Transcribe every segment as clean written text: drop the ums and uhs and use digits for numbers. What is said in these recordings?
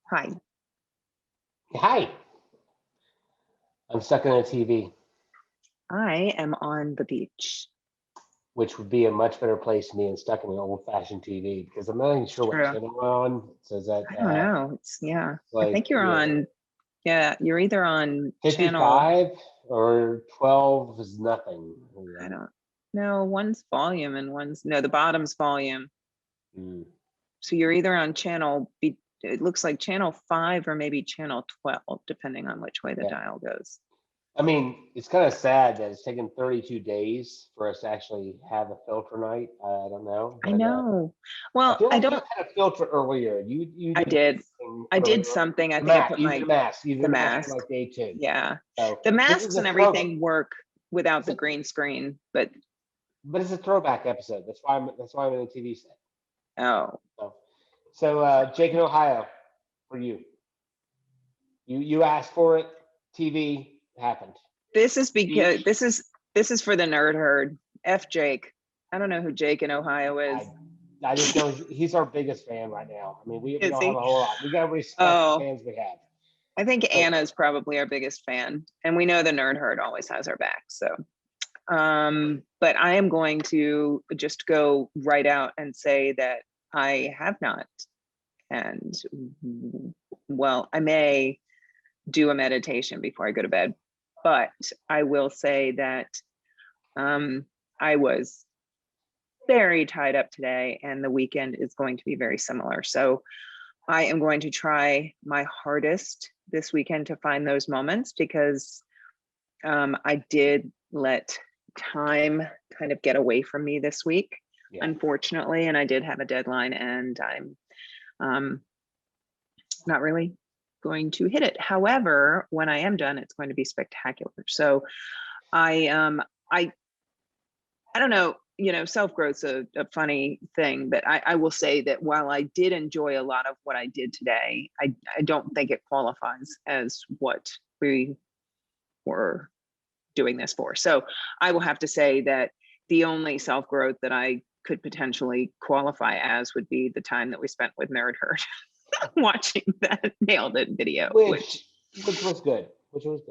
Hi. Hi, I'm stuck on a TV, I am on the beach. which would be a much better place than being stuck in an old-fashioned TV because I'm not even sure what True. channel we're on. It says that I don't know. Yeah. I like think you're on, yeah, you're either on channel, 55 or 12 is nothing. I don't know, one's volume and one's, no, the bottom's volume. Mm. So you're either on it looks like channel 5 or maybe channel 12, depending on which way the Yeah, dial goes. I mean it's kind of sad that it's taken 32 days for us to actually have a filter night. I don't know, I but know. I Well, feel like you had a filter earlier. You I did did. something I did earlier. something. I The think I mask. put You did a my, mask. You did the a mask on mask. like day two. Yeah. So The this is masks a and throwback. everything work without the green screen, but But it's a throwback episode. That's why I'm in the TV set. oh, So Jake in Ohio for you. You asked for it. TV happened. this is because Beach. this is for the nerd herd. F Jake. I don't know who Jake in Ohio is. I just know he's our biggest fan right now. I mean, we Is don't have he? a whole lot. We gotta respect the Oh, fans we have. I think So Anna's probably our biggest fan, and we know the nerd herd always has our back. So, but I am going to just go right out and say that I have not, and well, I may do a meditation before I go to bed, but I will say that um, I was very tied up today, and the weekend is going to be very similar. So I am going to try my hardest this weekend to find those moments because I did let time kind of get away from me this week, yeah, unfortunately, and I did have a deadline, and I'm um, not really going to hit it. However, when I am done, it's going to be spectacular. So I I don't know, self growth's a funny thing, but I will say that while I did enjoy a lot of what I did today, I don't think it qualifies as what we were doing this for. So I will have to say that the only self growth that I could potentially qualify as would be the time that we spent with Nerd Herd watching that Nailed It video, which was good. which was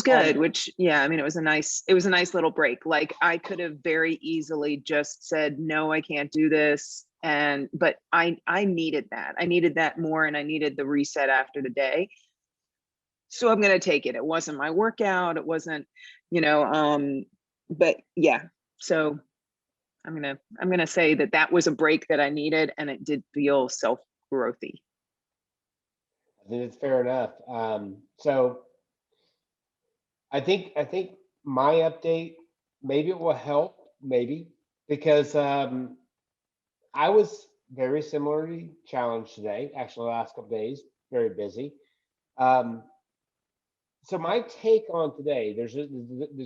Um, good. Which, yeah, I mean, it was a nice little break. Like, I could have very easily just said no, I can't do this, but I needed that more, and I needed the reset after the day. So I'm going to take it. It wasn't my workout, it wasn't, you know um but yeah. So I'm going to say that that was a break that I needed, and it did feel self growthy. I think it's fair enough. So I think my update maybe it will help maybe because I was very similarly challenged today. Actually, the last couple days, very busy. Um, so my take on today, there's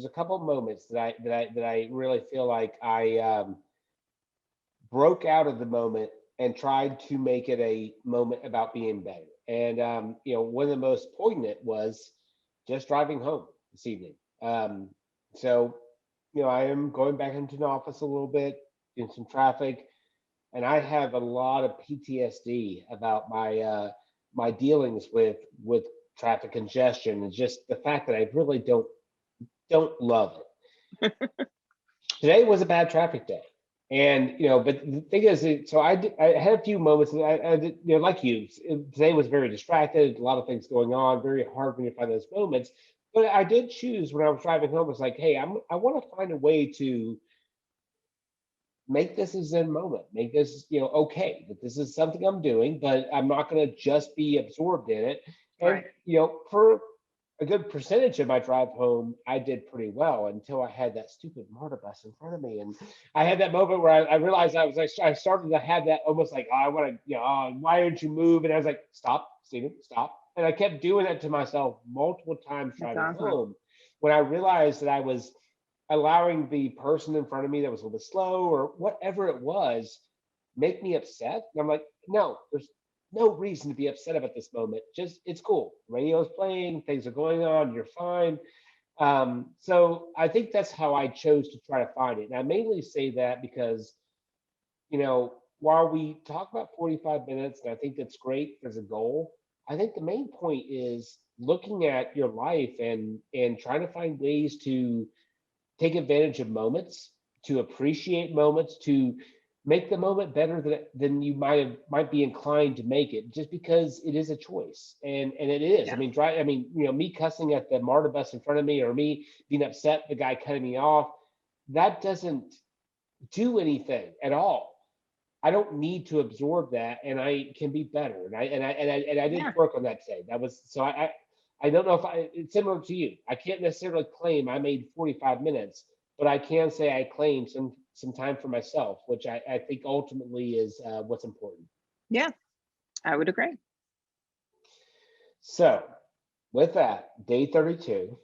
a couple moments that I really feel like I broke out of the moment and tried to make it a moment about being better. And one of the most poignant was just driving home this evening. So I am going back into the office a little bit in some traffic, and I have a lot of PTSD about my dealings with traffic congestion and just the fact that I really don't love it. Today was a bad traffic day, and but the thing is, so I had a few moments. And I did, like you, today was very distracted, a lot of things going on, very hard for me to find those moments. But I did choose when I was driving home. It's like, hey, I want to find a way to make this a Zen moment, make this, okay, that this is something I'm doing, but I'm not going to just be absorbed in it. And, Right. for a good percentage of my drive home, I did pretty well until I had that stupid MARTA bus in front of me. And I had that moment where I realized I started to have that almost like, oh, I want to, why don't you move? And I was like, stop, Steven, stop. And I kept doing that to myself multiple times That's driving awesome. home when I realized that I was allowing the person in front of me that was a little bit slow or whatever it was make me upset. And I'm like, no, there's no reason to be upset about this moment. Just it's cool. Radio's playing, things are going on, you're fine. So I think that's how I chose to try to find it. And I mainly say that because, when while we talk about 45 minutes, and I think that's great as a goal, I think the main point is looking at your life and trying to find ways to take advantage of moments, to appreciate moments, to make the moment better than you might be inclined to make it, just because it is a choice, and it is. I Yeah. mean, I mean, me cussing at the MARTA bus in front of me, or me being upset the guy cutting me off, that doesn't do anything at all. I don't need to absorb that, and I can be better. And I did Yeah. work on that today. That was so I don't know if it's similar to you. I can't necessarily claim I made 45 minutes, but I can say I claimed some time for myself, which I think ultimately is what's important. Yeah. I would agree. So with that, day 32,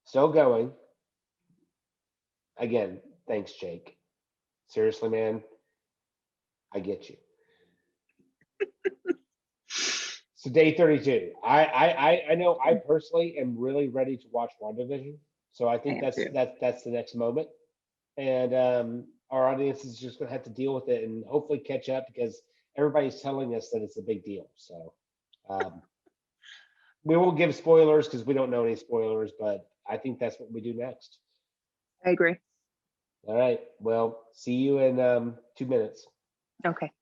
still going. Again, thanks, Jake. Seriously, man, I get you. So day 32. I know I personally am really ready to watch WandaVision. So I I think am too. that's the next moment. And our audience is just gonna have to deal with it and hopefully catch up, because everybody's telling us that it's a big deal. So um, we won't give spoilers because we don't know any spoilers, but I think that's what we do next. I agree. All right. Well, see you in 2 minutes. Okay.